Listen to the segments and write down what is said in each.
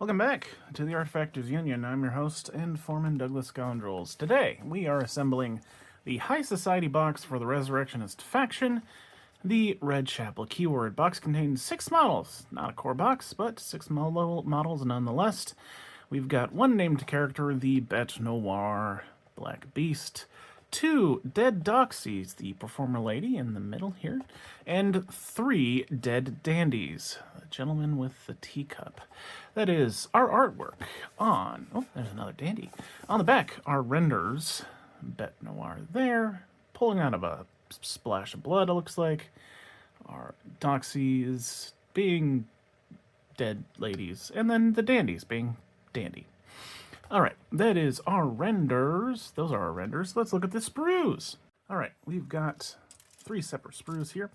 Welcome back to the Artefactors Union. I'm your host and Foreman Douglas Scoundrels. Today we are assembling the High Society box for the Resurrectionist faction, the Red Chapel keyword. Box contains 6 models. Not a core box, but 6 models nonetheless. We've got one named character, the Bete Noir Black Beast, 2 dead Doxys, the performer lady in the middle here, and 3 dead dandies, the gentleman with the teacup. That is our artwork on, oh, there's another dandy. On the back are renders, Bete Noir there, pulling out of a splash of blood, it looks like. Our Doxys being dead ladies, and then the dandies being dandy. Alright, that is our renders. Those are our renders. Let's look at the sprues. Alright, we've got 3 separate sprues here.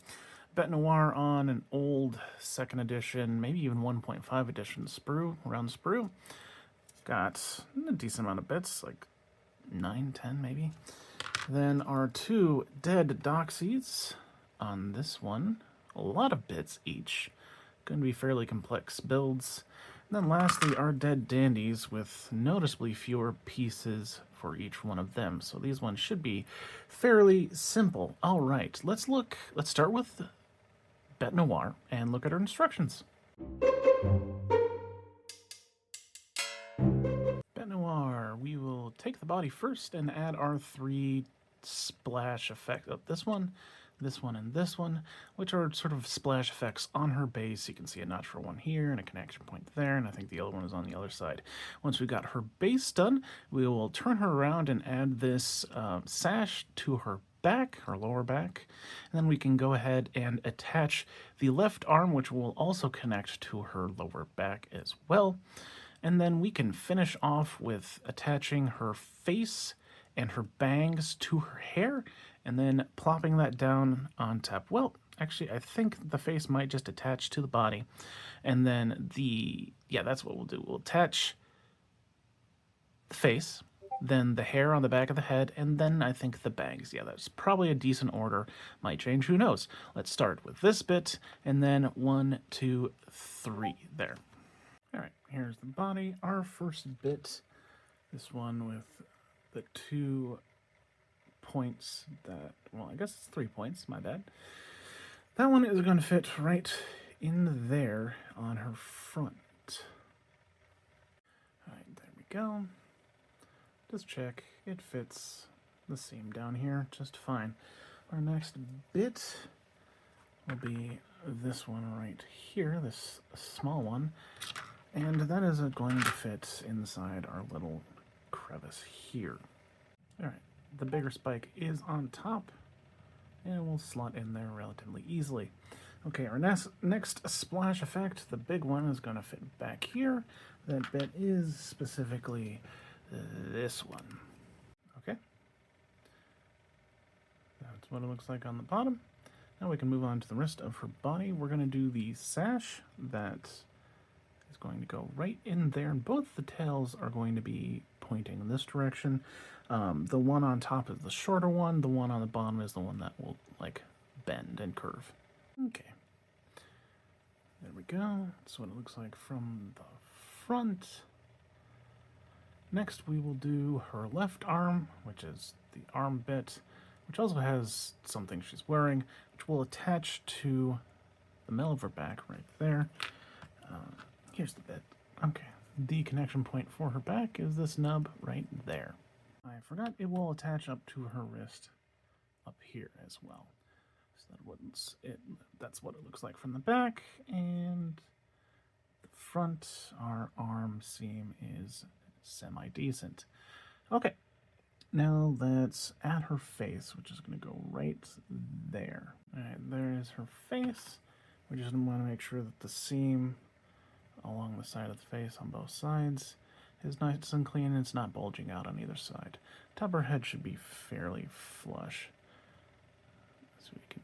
Bete Noir on an old 2nd edition, maybe even 1.5 edition sprue, round sprue. Got a decent amount of bits, like 9, 10 maybe. Then our 2 dead Doxys on this one. A lot of bits each. Going to be fairly complex builds. And then lastly, our dead dandies with noticeably fewer pieces for each one of them. So these ones should be fairly simple. All right, let's start with Bete Noir and look at her instructions. Bete Noir, we will take the body first and add our 3 splash effects. Oh, this one, and this one, which are sort of splash effects on her base. You can see a notch for one here and a connection point there, and I think the other one is on the other side. Once we've got her base done, we will turn her around and add this sash to her back, her lower back, and then we can go ahead and attach the left arm, which will also connect to her lower back as well. And then we can finish off with attaching her face and her bangs to her hair, and then plopping that down on top. Well, actually, I think the face might just attach to the body. And then that's what we'll do. We'll attach the face, then the hair on the back of the head, and then I think the bangs. Yeah, that's probably a decent order. Might change, who knows. Let's start with this bit, and then 1, 2, 3. There. All right, here's the body. Our first bit, this one with the 2 points that, well, I guess it's 3 points, my bad. That one is going to fit right in there on her front. Alright, there we go. Just check, it fits the seam down here just fine. Our next bit will be this one right here, this small one, and that is going to fit inside our little crevice here. Alright. The bigger spike is on top, and it will slot in there relatively easily. Okay, our next splash effect, the big one, is going to fit back here. That bit is specifically this one. Okay. That's what it looks like on the bottom. Now we can move on to the rest of her body. We're going to do the sash that is going to go right in there, and both the tails are going to be pointing in this direction. The one on top is the shorter one. The one on the bottom is the one that will, like, bend and curve. Okay. There we go. That's what it looks like from the front. Next, we will do her left arm, which is the arm bit, which also has something she's wearing, which will attach to the middle of her back right there. Here's the bit. Okay. The connection point for her back is this nub right there. I forgot it will attach up to her wrist up here as well. So that's what it looks like from the back, and the front, our arm seam is semi-decent. Okay, now let's add her face, which is going to go right there. Alright, there is her face. We just want to make sure that the seam along the side of the face on both sides is nice and clean, and it's not bulging out on either side. Top of her head should be fairly flush, so we can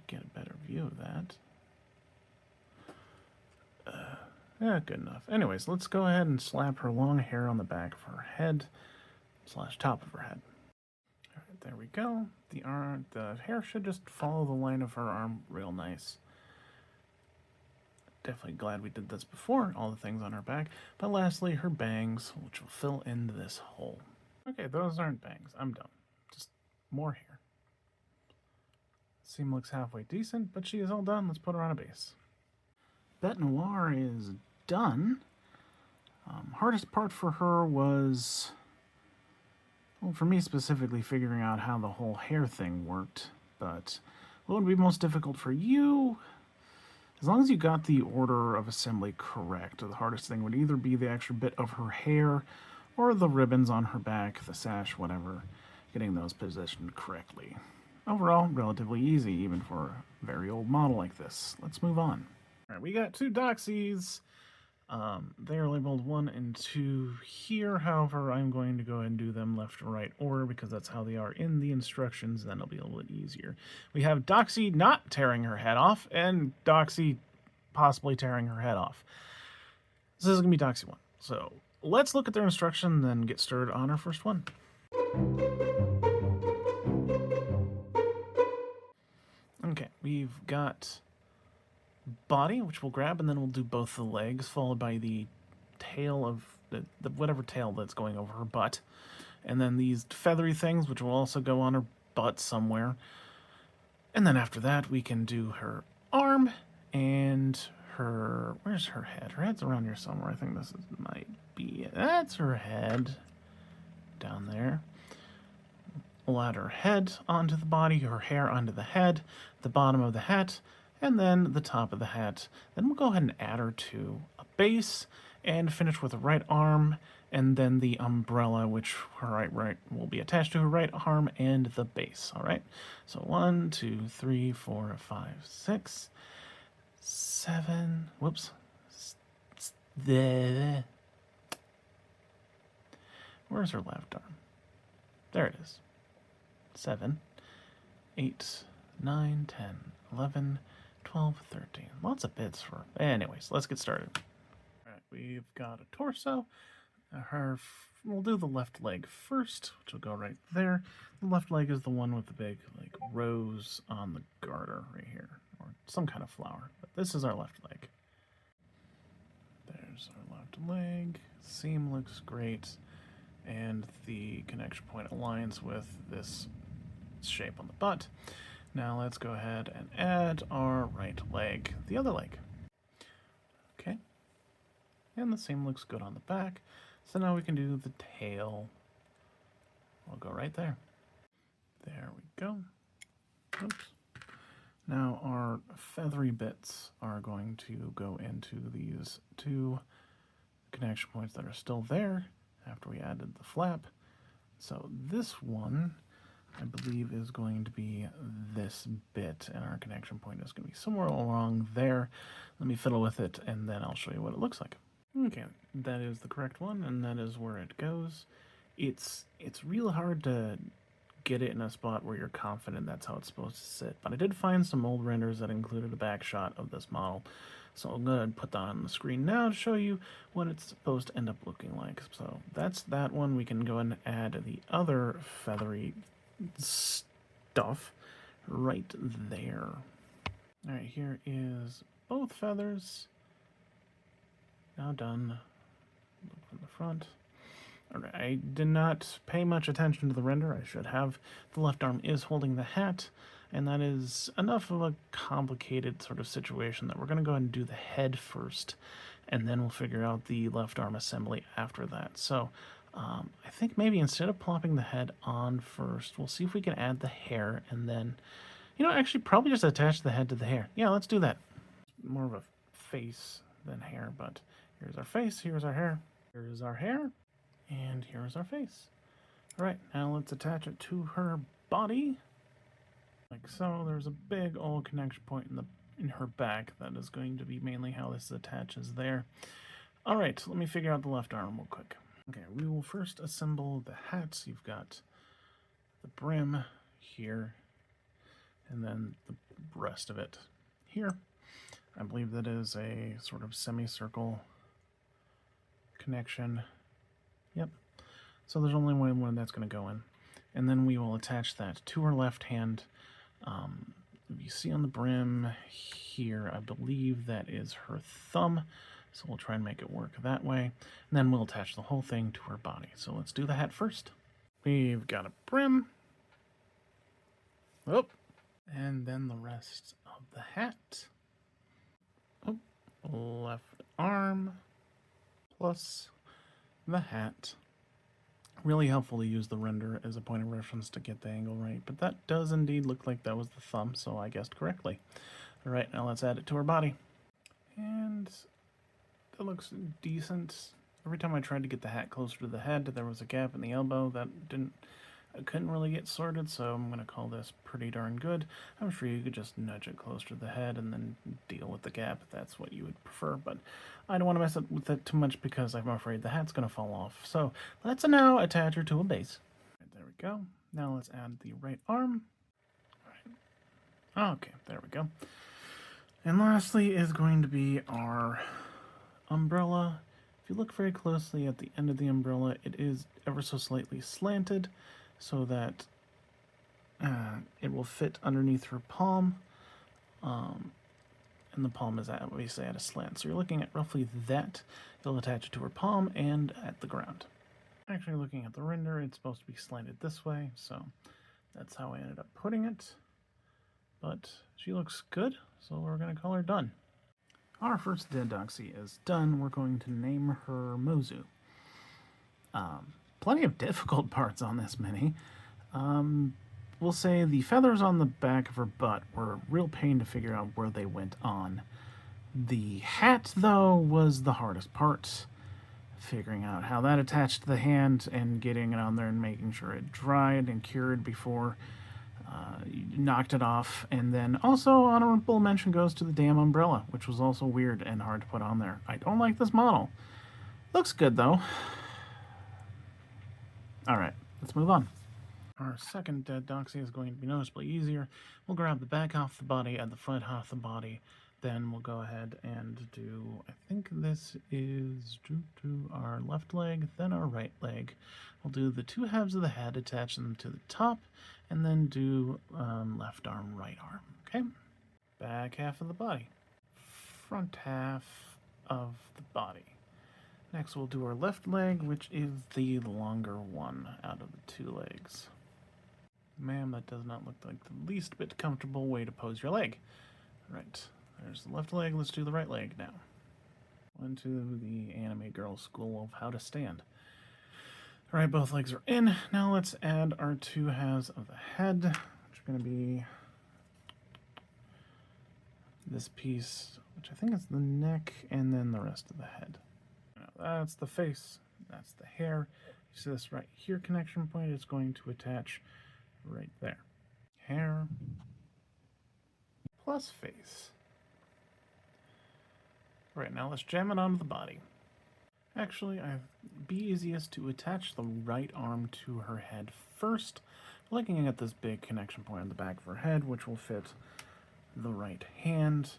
get a better view of that. Yeah, good enough. Anyways, let's go ahead and slap her long hair on the back of her head / top of her head. All right, there we go. The hair should just follow the line of her arm real nice. definitely glad we did this before, all the things on her back. But lastly, her bangs, which will fill in this hole. Okay, those aren't bangs. I'm done. Just more hair. Seam looks halfway decent, but she is all done. Let's put her on a base. Bete Noir is done. Hardest part for her was, well, for me specifically, figuring out how the whole hair thing worked. But what would be most difficult for you? As long as you got the order of assembly correct, the hardest thing would either be the extra bit of her hair or the ribbons on her back, the sash, whatever, getting those positioned correctly. Overall, relatively easy, even for a very old model like this. Let's move on. All right, we got 2 Doxies. They are labeled 1 and 2 here. However, I'm going to go ahead and do them left and right order because that's how they are in the instructions. Then it'll be a little bit easier. We have Doxy not tearing her head off and Doxy possibly tearing her head off. This is going to be Doxy 1. So let's look at their instruction, then get started on our first one. Okay, we've got body, which we'll grab, and then we'll do both the legs, followed by the tail of the whatever tail that's going over her butt. And then these feathery things, which will also go on her butt somewhere. And then after that, we can do her arm and her... Where's her head? Her head's around here somewhere. I think this might be it. That's her head. Down there. We'll add her head onto the body, her hair onto the head, the bottom of the hat, and then the top of the hat. Then we'll go ahead and add her to a base and finish with a right arm, and then the umbrella, which her right will be attached to her right arm and the base. All right. So 1, 2, 3, 4, 5, 6, 7. Whoops. Where's her left arm? There it is. 7, 8, 9, 10, 11, 12, 13. Lots of bits for... Anyways, let's get started. All right, we've got a torso. We'll do the left leg first, which will go right there. The left leg is the one with the big, like, rose on the garter right here, or some kind of flower. But this is our left leg. There's our left leg. Seam looks great, and the connection point aligns with this shape on the butt. Now let's go ahead and add our right leg, the other leg. Okay. And the seam looks good on the back. So now we can do the tail. We'll go right there. There we go. Oops. Now our feathery bits are going to go into these 2 connection points that are still there after we added the flap. So this one, I believe, is going to be this bit, and our connection point is going to be somewhere along there. Let me fiddle with it, and then I'll show you what it looks like. Okay, that is the correct one, and that is where it goes. It's real hard to get it in a spot where you're confident that's how it's supposed to sit, but I did find some old renders that included a back shot of this model, so I'm going to put that on the screen now to show you what it's supposed to end up looking like. So that's that one. We can go and add the other feathery stuff right there. All right, here is both feathers. Now done. Look from the front. All right, I did not pay much attention to the render. I should have. The left arm is holding the hat, and that is enough of a complicated sort of situation that we're going to go ahead and do the head first, and then we'll figure out the left arm assembly after that. So I think maybe instead of plopping the head on first, we'll see if we can add the hair, and then, actually probably just attach the head to the hair. Yeah, let's do that. More of a face than hair, but here's our face, here's our hair, here's our hair, and here's our face. All right, now let's attach it to her body, like so. There's a big old connection point in her back. That is going to be mainly how this attaches there. All right, let me figure out the left arm real quick. Okay, we will first assemble the hats. You've got the brim here, and then the rest of it here. I believe that is a sort of semicircle connection. Yep. So there's only one that's going to go in. And then we will attach that to her left hand you see on the brim here, I believe that is her thumb. So we'll try and make it work that way. And then we'll attach the whole thing to her body. So let's do the hat first. We've got a brim. Oh, and then the rest of the hat. Oh, left arm plus the hat. Really helpful to use the render as a point of reference to get the angle right, but that does indeed look like that was the thumb, so I guessed correctly. All right, now let's add it to her body. And that looks decent. Every time I tried to get the hat closer to the head, there was a gap in the elbow that I couldn't really get sorted, so I'm going to call this pretty darn good. I'm sure you could just nudge it closer to the head and then deal with the gap if that's what you would prefer, but I don't want to mess up with it too much because I'm afraid the hat's going to fall off. So let's now attach her to a base. Right, there we go. Now let's add the right arm. Right. Okay, there we go. And lastly is going to be our umbrella. If you look very closely at the end of the umbrella, it is ever so slightly slanted, so that it will fit underneath her palm, and the palm is obviously at a slant. So you're looking at roughly that. It'll attach it to her palm and at the ground. Actually, looking at the render, it's supposed to be slanted this way, so that's how I ended up putting it. But she looks good, so we're going to call her done. Our first dead Doxy is done. We're going to name her Mozu. Plenty of difficult parts on this mini. We'll say the feathers on the back of her butt were a real pain to figure out where they went on. The hat, though, was the hardest part. Figuring out how that attached to the hand and getting it on there and making sure it dried and cured before you knocked it off. And then also honorable mention goes to the damn umbrella, which was also weird and hard to put on there. I don't like this model. Looks good, though. Alright, let's move on. Our second dead Doxy is going to be noticeably easier. We'll grab the back half of the body and the front half of the body. Then we'll go ahead and do, I think this is our left leg, then our right leg. We'll do the two halves of the head, attach them to the top, and then do left arm, right arm. Okay? Back half of the body. Front half of the body. Next we'll do our left leg, which is the longer one out of the two legs. Ma'am, that does not look like the least bit comfortable way to pose your leg. Right, there's the left leg, let's do the right leg now. Went to the anime girl school of how to stand. Alright, both legs are in. Now let's add our two halves of the head, which are going to be this piece, which I think is the neck, and then the rest of the head. That's the face, that's the hair. You see this right here connection point is going to attach right there. Hair plus face. Right, now let's jam it onto the body. Actually, it'd be easiest to attach the right arm to her head first, looking at this big connection point on the back of her head, which will fit the right hand.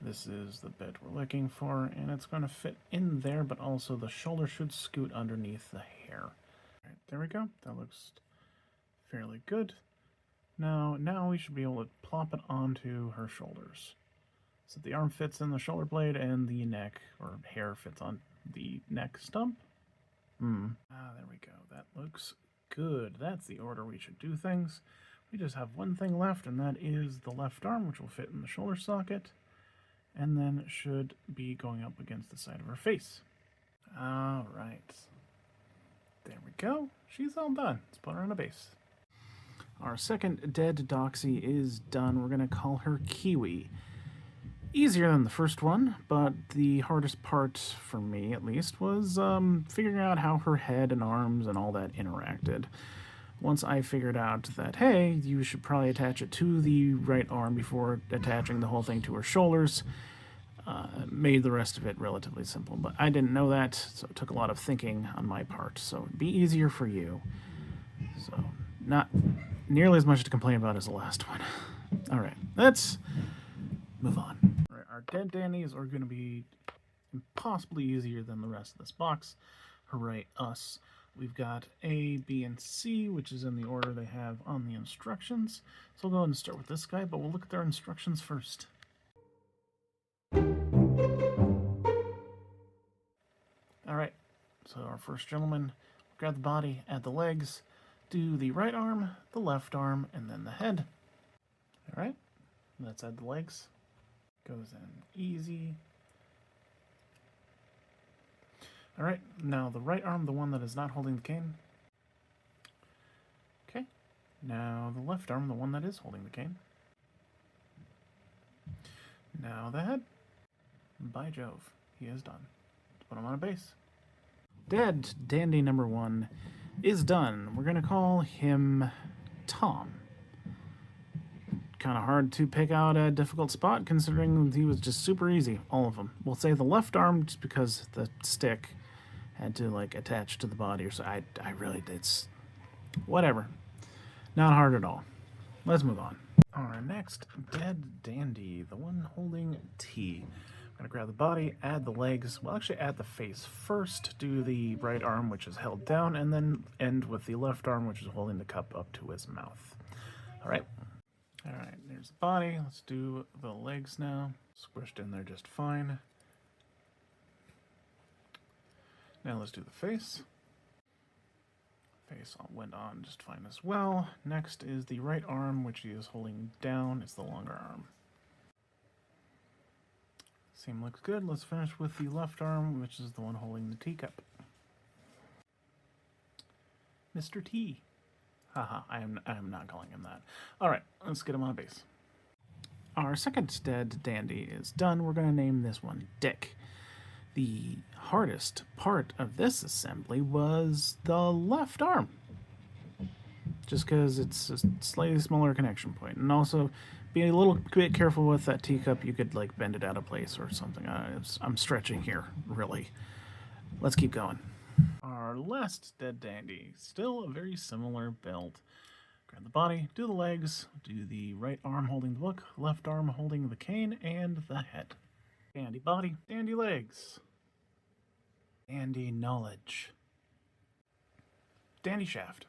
This is the bit we're looking for, and it's going to fit in there, but also the shoulder should scoot underneath the hair. All right, there we go. That looks fairly good. Now we should be able to plop it onto her shoulders. So the arm fits in the shoulder blade, and the neck, or hair, fits on the neck stump. There we go. That looks good. That's the order we should do things. We just have one thing left, and that is the left arm, which will fit in the shoulder socket. And then it should be going up against the side of her face. All right. There we go. She's all done. Let's put her on a base. Our second dead Doxy is done. We're going to call her Kiwi. Easier than the first one, but the hardest part, for me at least, was figuring out how her head and arms and all that interacted. Once I figured out that, hey, you should probably attach it to the right arm before attaching the whole thing to her shoulders, made the rest of it relatively simple. But I didn't know that, so it took a lot of thinking on my part. So it'd be easier for you. So not nearly as much to complain about as the last one. All right, let's move on. All right, our dead Dannies are going to be impossibly easier than the rest of this box. Hooray us. We've got A, B, and C, which is in the order they have on the instructions. So we'll go ahead and start with this guy, but we'll look at their instructions first. Alright, so our first gentleman, grab the body, add the legs, do the right arm, the left arm, and then the head. Alright, let's add the legs. Goes in easy. Alright, now the right arm, the one that is not holding the cane. Okay, now the left arm, the one that is holding the cane. Now the head. By Jove, he is done. Let's put him on a base. Dead Dandy number 1 is done. We're going to call him Tom. Kind of hard to pick out a difficult spot considering he was just super easy, all of them. We'll say the left arm just because the stick had to like attach to the body or so. I really did. Whatever. Not hard at all. Let's move on. Our next Dead Dandy, the one holding T. I'm going to grab the body, add the legs. We'll actually add the face first, do the right arm, which is held down, and then end with the left arm, which is holding the cup up to his mouth. All right. All right, there's the body. Let's do the legs now. Squished in there just fine. Now let's do the face. Face went on just fine as well. Next is the right arm, which he is holding down. It's the longer arm. Seam looks good. Let's finish with the left arm, which is the one holding the teacup. Mr. T. Haha, I am not calling him that. Alright, let's get him on a base. Our second Dead Dandy is done. We're going to name this one Dick. The hardest part of this assembly was the left arm. Just because it's a slightly smaller connection point. And also, be a little bit careful with that teacup. You could like bend it out of place or something. I'm stretching here, really. Let's keep going. Our last Dead Dandy, still a very similar build. Grab the body, do the legs, do the right arm holding the book, left arm holding the cane, and the head. Dandy body, dandy legs. Dandy knowledge. Dandy shaft.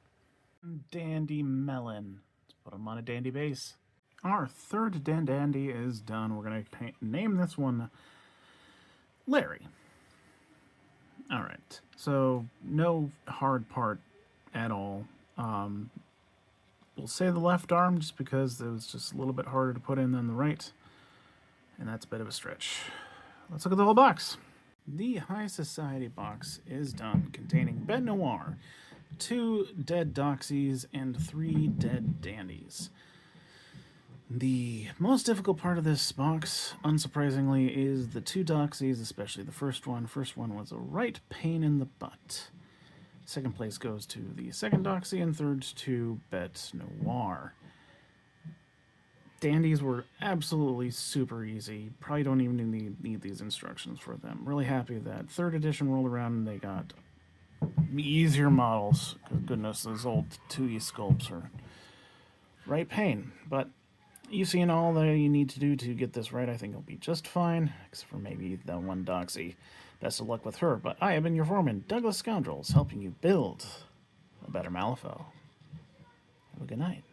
Dandy melon. Let's put him on a dandy base. Our third Dandy is done. We're going to name this one Larry. Alright, so no hard part at all. We'll say the left arm just because it was just a little bit harder to put in than the right. And that's a bit of a stretch. Let's look at the whole box. The High Society box is done, containing Bete Noir, 2 dead Doxys, and 3 dead Dandies. The most difficult part of this box, unsurprisingly, is the 2 Doxys, especially the first one. First one was a right pain in the butt. Second place goes to the second Doxy, and third to Bete Noir. Dandies were absolutely super easy. Probably don't even need these instructions for them. Really happy that 3rd edition rolled around and they got easier models. Goodness, those old 2E sculpts are right pain, but you've seen all that you need to do to get this right. I think it'll be just fine, except for maybe the one Doxy. Best of luck with her, but I have been your foreman, Douglas Scoundrels, helping you build a better Malifaux. Have a good night.